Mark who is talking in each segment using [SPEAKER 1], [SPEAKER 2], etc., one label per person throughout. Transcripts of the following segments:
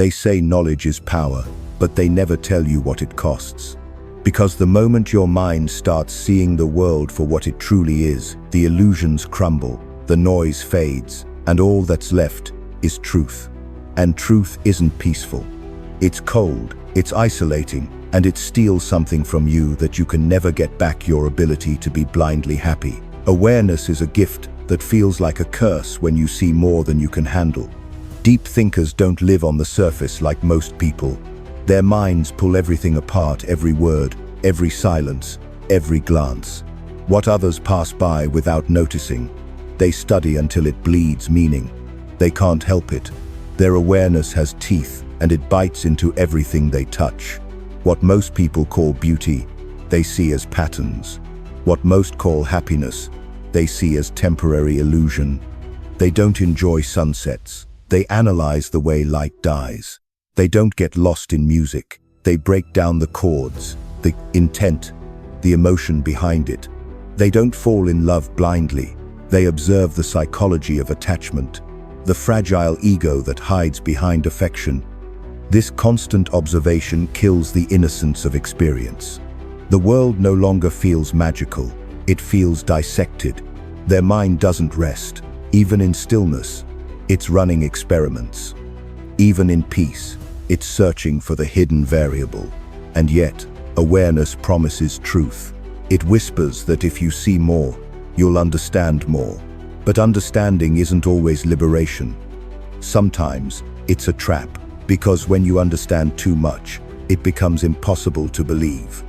[SPEAKER 1] They say knowledge is power, but they never tell you what it costs. Because the moment your mind starts seeing the world for what it truly is, the illusions crumble, the noise fades, and all that's left is truth. And truth isn't peaceful. It's cold, it's isolating, and it steals something from you that you can never get back: your ability to be blindly happy. Awareness is a gift that feels like a curse when you see more than you can handle. Deep thinkers don't live on the surface like most people. Their minds pull everything apart: every word, every silence, every glance. What others pass by without noticing. They study until it bleeds meaning. They can't help it. Their awareness has teeth, and it bites into everything they touch. What most people call beauty, they see as patterns. What most call happiness, they see as temporary illusion. They don't enjoy sunsets. They analyze the way light dies. They don't get lost in music. They break down the chords, the intent, the emotion behind it. They don't fall in love blindly. They observe the psychology of attachment, the fragile ego that hides behind affection. This constant observation kills the innocence of experience. The world no longer feels magical. It feels dissected. Their mind doesn't rest. Even in stillness, it's running experiments. Even in peace, it's searching for the hidden variable. And yet, awareness promises truth. It whispers that if you see more, you'll understand more. But understanding isn't always liberation. Sometimes it's a trap, because when you understand too much, it becomes impossible to believe.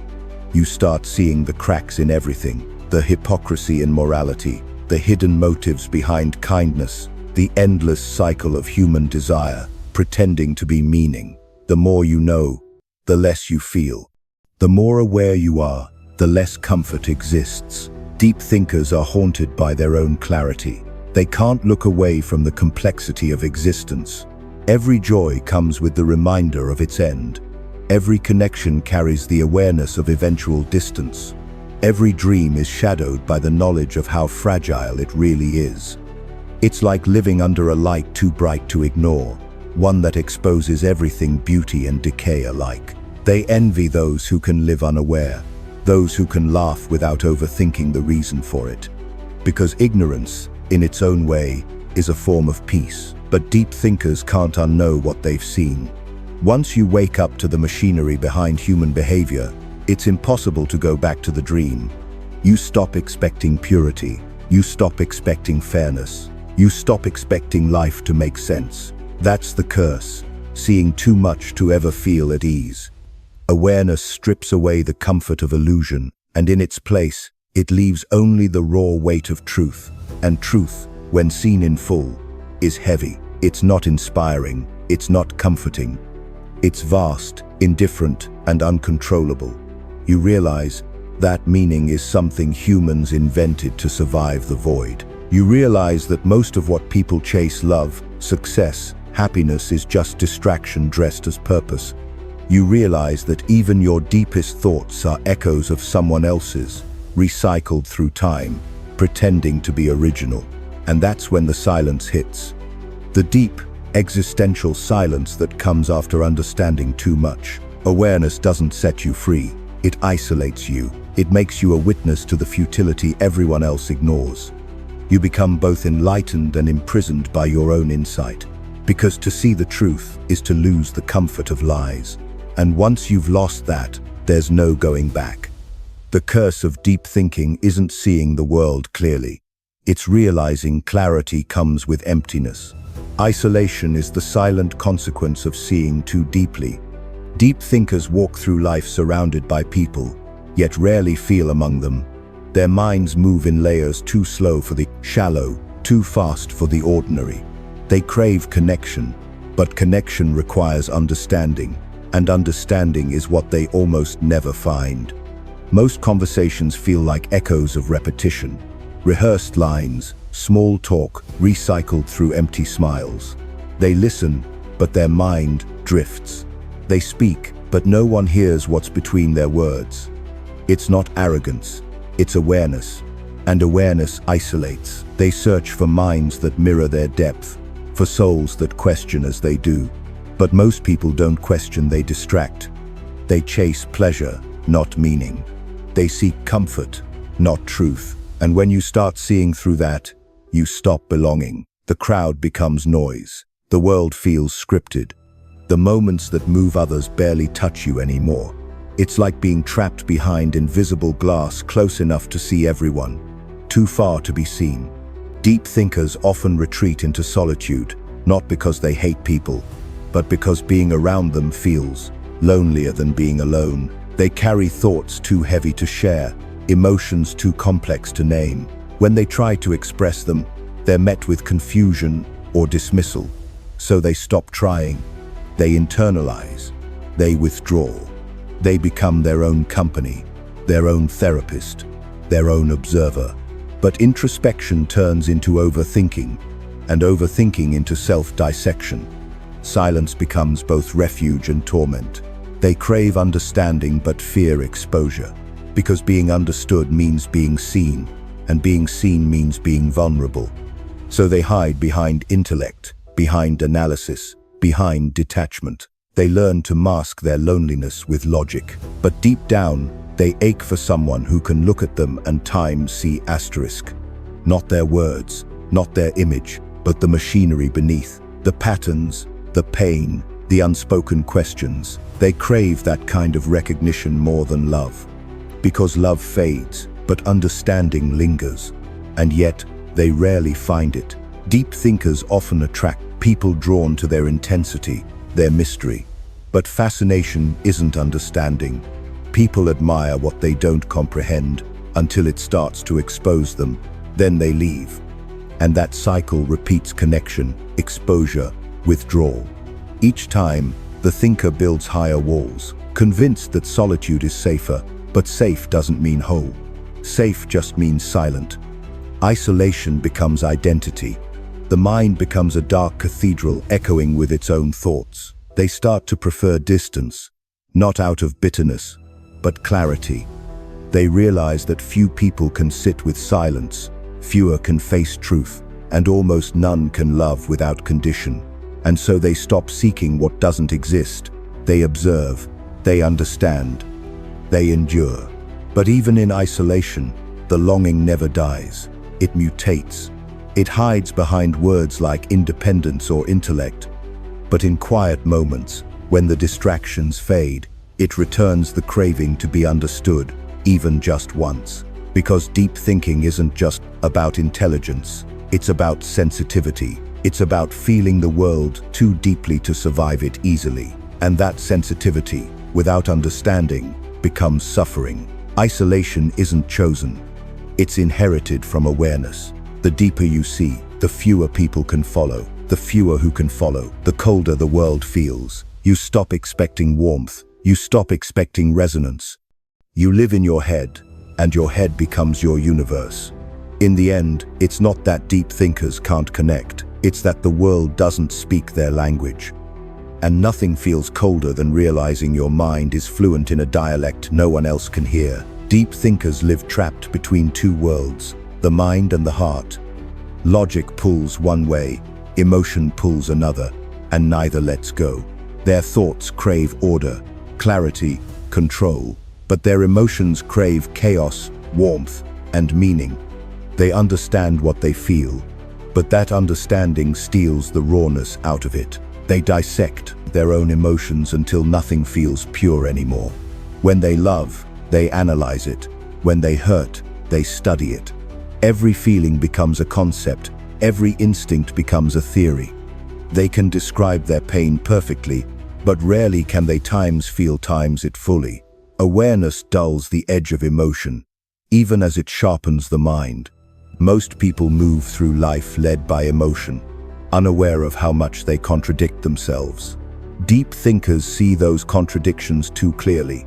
[SPEAKER 1] You start seeing the cracks in everything, the hypocrisy in morality, the hidden motives behind kindness, the endless cycle of human desire, pretending to be meaning. The more you know, the less you feel. The more aware you are, the less comfort exists. Deep thinkers are haunted by their own clarity. They can't look away from the complexity of existence. Every joy comes with the reminder of its end. Every connection carries the awareness of eventual distance. Every dream is shadowed by the knowledge of how fragile it really is. It's like living under a light too bright to ignore, one that exposes everything, beauty and decay alike. They envy those who can live unaware, those who can laugh without overthinking the reason for it. Because ignorance, in its own way, is a form of peace. But deep thinkers can't unknow what they've seen. Once you wake up to the machinery behind human behavior, it's impossible to go back to the dream. You stop expecting purity. You stop expecting fairness. You stop expecting life to make sense. That's the curse, seeing too much to ever feel at ease. Awareness strips away the comfort of illusion, and in its place, it leaves only the raw weight of truth. And truth, when seen in full, is heavy. It's not inspiring. It's not comforting. It's vast, indifferent, and uncontrollable. You realize that meaning is something humans invented to survive the void. You realize that most of what people chase, love, success, happiness, is just distraction dressed as purpose. You realize that even your deepest thoughts are echoes of someone else's, recycled through time, pretending to be original. And that's when the silence hits. The deep, existential silence that comes after understanding too much. Awareness doesn't set you free. It isolates you. It makes you a witness to the futility everyone else ignores. You become both enlightened and imprisoned by your own insight. Because to see the truth is to lose the comfort of lies. And once you've lost that, there's no going back. The curse of deep thinking isn't seeing the world clearly. It's realizing clarity comes with emptiness. Isolation is the silent consequence of seeing too deeply. Deep thinkers walk through life surrounded by people, yet rarely feel among them. Their minds move in layers too slow for the shallow, too fast for the ordinary. They crave connection, but connection requires understanding, and understanding is what they almost never find. Most conversations feel like echoes of repetition, rehearsed lines, small talk recycled through empty smiles. They listen, but their mind drifts. They speak, but no one hears what's between their words. It's not arrogance, it's awareness. And awareness isolates. They search for minds that mirror their depth, for souls that question as they do. But most people don't question, they distract. They chase pleasure, not meaning. They seek comfort, not truth. And when you start seeing through that, you stop belonging. The crowd becomes noise. The world feels scripted. The moments that move others barely touch you anymore. It's like being trapped behind invisible glass, close enough to see everyone, too far to be seen. Deep thinkers often retreat into solitude, not because they hate people, but because being around them feels lonelier than being alone. They carry thoughts too heavy to share, emotions too complex to name. When they try to express them, they're met with confusion or dismissal. So they stop trying. They internalize. They withdraw. They become their own company, their own therapist, their own observer. But introspection turns into overthinking, and overthinking into self-dissection. Silence becomes both refuge and torment. They crave understanding but fear exposure, because being understood means being seen, and being seen means being vulnerable. So they hide behind intellect, behind analysis, behind detachment. They learn to mask their loneliness with logic. But deep down, they ache for someone who can look at them and see asterisk. Not their words, not their image, but the machinery beneath. The patterns, the pain, the unspoken questions. They crave that kind of recognition more than love. Because love fades, but understanding lingers. And yet, they rarely find it. Deep thinkers often attract people drawn to their intensity, their mystery. But fascination isn't understanding. People admire what they don't comprehend until it starts to expose them. Then they leave. And that cycle repeats: connection, exposure, withdrawal. Each time, the thinker builds higher walls, convinced that solitude is safer. But safe doesn't mean whole. Safe just means silent. Isolation becomes identity. The mind becomes a dark cathedral echoing with its own thoughts. They start to prefer distance, not out of bitterness, but clarity. They realize that few people can sit with silence, fewer can face truth, and almost none can love without condition. And so they stop seeking what doesn't exist. They observe, they understand, they endure. But even in isolation, the longing never dies. It mutates. It hides behind words like independence or intellect. But in quiet moments, when the distractions fade, it returns the craving to be understood, even just once. Because deep thinking isn't just about intelligence, it's about sensitivity. It's about feeling the world too deeply to survive it easily. And that sensitivity, without understanding, becomes suffering. Isolation isn't chosen. It's inherited from awareness. The deeper you see, the fewer people can follow. The fewer who can follow, the colder the world feels. You stop expecting warmth. You stop expecting resonance. You live in your head, and your head becomes your universe. In the end, it's not that deep thinkers can't connect. It's that the world doesn't speak their language. And nothing feels colder than realizing your mind is fluent in a dialect no one else can hear. Deep thinkers live trapped between two worlds, the mind and the heart. Logic pulls one way, emotion pulls another, and neither lets go. Their thoughts crave order, clarity, control, but their emotions crave chaos, warmth, and meaning. They understand what they feel, but that understanding steals the rawness out of it. They dissect their own emotions until nothing feels pure anymore. When they love, they analyze it. When they hurt, they study it. Every feeling becomes a concept. Every instinct becomes a theory. They can describe their pain perfectly, but rarely can they feel it fully. Awareness dulls the edge of emotion, even as it sharpens the mind. Most people move through life led by emotion, unaware of how much they contradict themselves. Deep thinkers see those contradictions too clearly.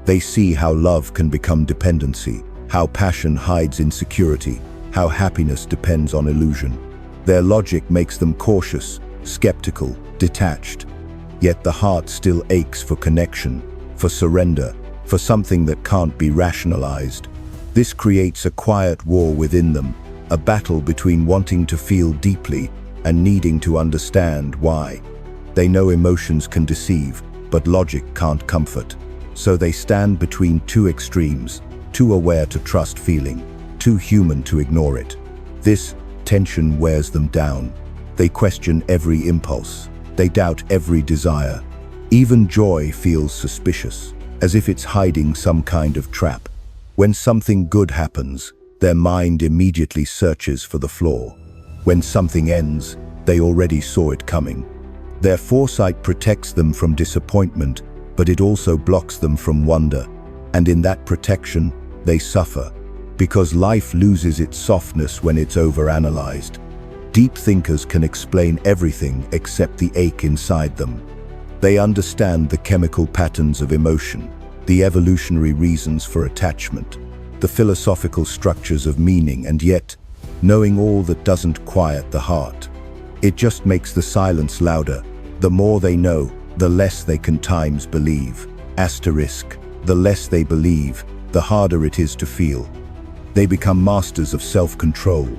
[SPEAKER 1] They see how love can become dependency, how passion hides insecurity, how happiness depends on illusion. Their logic makes them cautious, skeptical, detached. Yet the heart still aches for connection, for surrender, for something that can't be rationalized. This creates a quiet war within them, a battle between wanting to feel deeply and needing to understand why. They know emotions can deceive, but logic can't comfort. So they stand between two extremes, too aware to trust feeling, too human to ignore it. This tension wears them down. They question every impulse. They doubt every desire. Even joy feels suspicious, as if it's hiding some kind of trap. When something good happens, their mind immediately searches for the flaw. When something ends, they already saw it coming. Their foresight protects them from disappointment, but it also blocks them from wonder. And in that protection, they suffer, because life loses its softness when it's overanalyzed. Deep thinkers can explain everything except the ache inside them. They understand the chemical patterns of emotion, the evolutionary reasons for attachment, the philosophical structures of meaning, and yet, knowing all that doesn't quiet the heart. It just makes the silence louder. The more they know, the less they can times believe. Asterisk, the less they believe, the harder it is to feel. They become masters of self-control,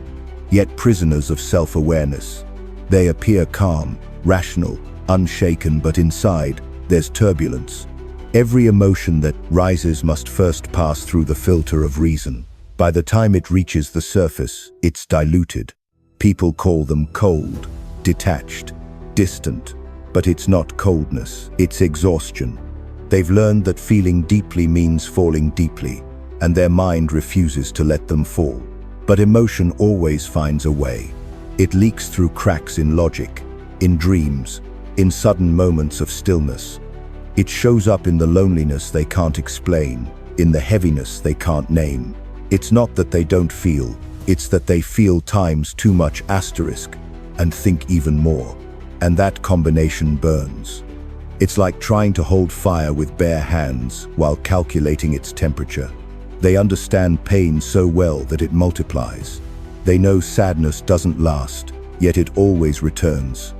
[SPEAKER 1] yet prisoners of self-awareness. They appear calm, rational, unshaken, but inside, there's turbulence. Every emotion that rises must first pass through the filter of reason. By the time it reaches the surface, it's diluted. People call them cold, detached, distant, but it's not coldness, it's exhaustion. They've learned that feeling deeply means falling deeply, and their mind refuses to let them fall. But emotion always finds a way. It leaks through cracks in logic, in dreams, in sudden moments of stillness. It shows up in the loneliness they can't explain, in the heaviness they can't name. It's not that they don't feel, it's that they feel times too much asterisk and think even more. And that combination burns. It's like trying to hold fire with bare hands while calculating its temperature. They understand pain so well that it multiplies. They know sadness doesn't last, yet it always returns.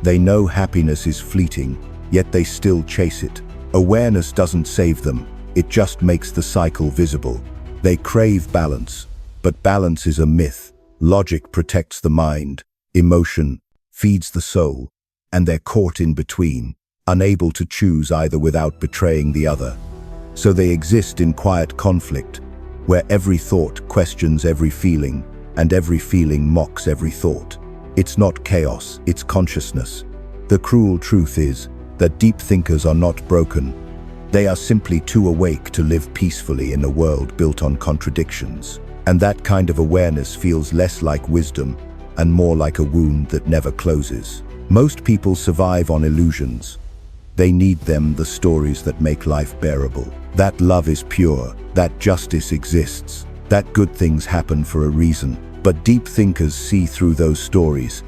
[SPEAKER 1] They know happiness is fleeting, yet they still chase it. Awareness doesn't save them, it just makes the cycle visible. They crave balance, but balance is a myth. Logic protects the mind, emotion feeds the soul, and they're caught in between, unable to choose either without betraying the other. So they exist in quiet conflict, where every thought questions every feeling, and every feeling mocks every thought. It's not chaos, it's consciousness. The cruel truth is that deep thinkers are not broken. They are simply too awake to live peacefully in a world built on contradictions. And that kind of awareness feels less like wisdom and more like a wound that never closes. Most people survive on illusions. They need them, the stories that make life bearable. That love is pure, that justice exists, that good things happen for a reason. But deep thinkers see through those stories.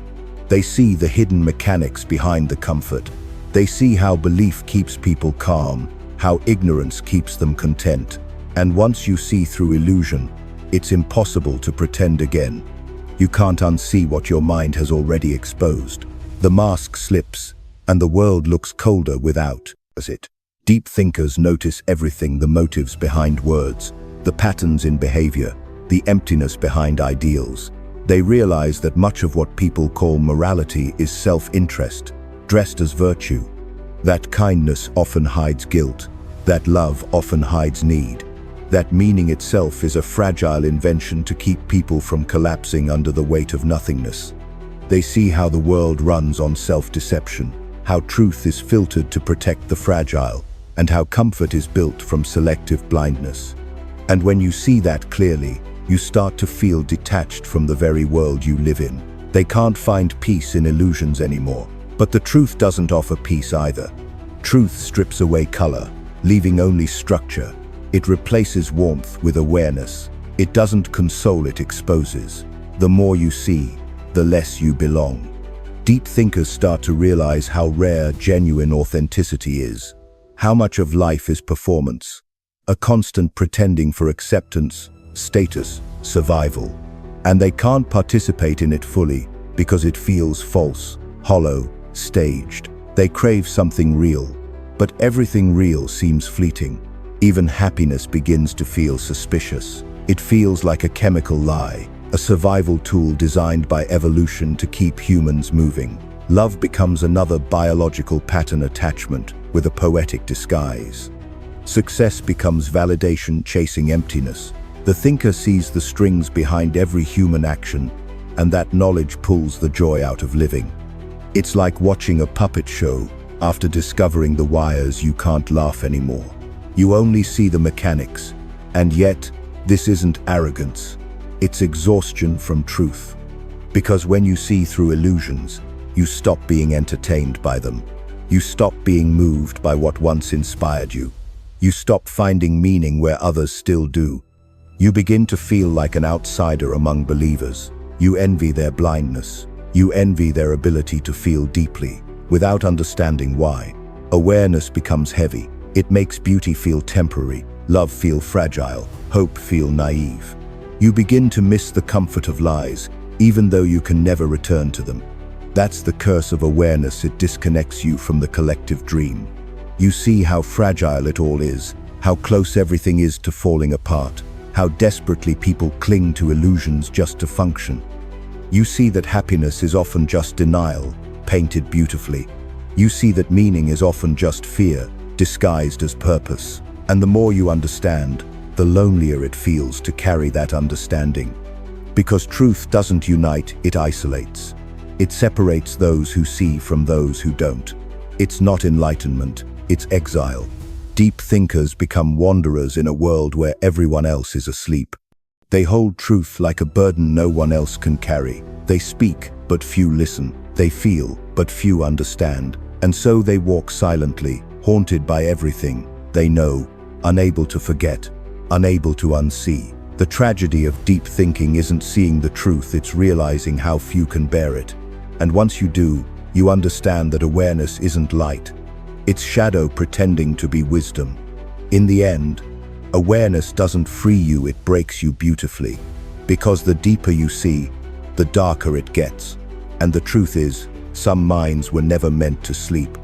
[SPEAKER 1] They see the hidden mechanics behind the comfort. They see how belief keeps people calm, how ignorance keeps them content. And once you see through illusion, it's impossible to pretend again. You can't unsee what your mind has already exposed. The mask slips, and the world looks colder without it. Deep thinkers notice everything: the motives behind words, the patterns in behavior, the emptiness behind ideals. They realize that much of what people call morality is self-interest, dressed as virtue. That kindness often hides guilt, that love often hides need, that meaning itself is a fragile invention to keep people from collapsing under the weight of nothingness. They see how the world runs on self-deception, how truth is filtered to protect the fragile, and how comfort is built from selective blindness. And when you see that clearly, you start to feel detached from the very world you live in. They can't find peace in illusions anymore. But the truth doesn't offer peace either. Truth strips away color, leaving only structure. It replaces warmth with awareness. It doesn't console, it exposes. The more you see, the less you belong. Deep thinkers start to realize how rare genuine authenticity is. How much of life is performance, a constant pretending for acceptance, status, survival. And they can't participate in it fully because it feels false, hollow, staged. They crave something real, but everything real seems fleeting. Even happiness begins to feel suspicious. It feels like a chemical lie, a survival tool designed by evolution to keep humans moving. Love becomes another biological pattern attachment with a poetic disguise. Success becomes validation chasing emptiness. The thinker sees the strings behind every human action, and that knowledge pulls the joy out of living. It's like watching a puppet show. After discovering the wires, you can't laugh anymore. You only see the mechanics. And yet, this isn't arrogance. It's exhaustion from truth. Because when you see through illusions, you stop being entertained by them. You stop being moved by what once inspired you. You stop finding meaning where others still do. You begin to feel like an outsider among believers. You envy their blindness. You envy their ability to feel deeply, without understanding why. Awareness becomes heavy. It makes beauty feel temporary, love feel fragile, hope feel naive. You begin to miss the comfort of lies, even though you can never return to them. That's the curse of awareness. It disconnects you from the collective dream. You see how fragile it all is, how close everything is to falling apart, how desperately people cling to illusions just to function. You see that happiness is often just denial, painted beautifully. You see that meaning is often just fear, disguised as purpose. And the more you understand, the lonelier it feels to carry that understanding. Because truth doesn't unite, it isolates. It separates those who see from those who don't. It's not enlightenment, it's exile. Deep thinkers become wanderers in a world where everyone else is asleep. They hold truth like a burden no one else can carry. They speak, but few listen. They feel, but few understand. And so they walk silently, haunted by everything they know, unable to forget, unable to unsee. The tragedy of deep thinking isn't seeing the truth, it's realizing how few can bear it. And once you do, you understand that awareness isn't light. It's shadow pretending to be wisdom. In the end, awareness doesn't free you, it breaks you beautifully. Because the deeper you see, the darker it gets. And the truth is, some minds were never meant to sleep.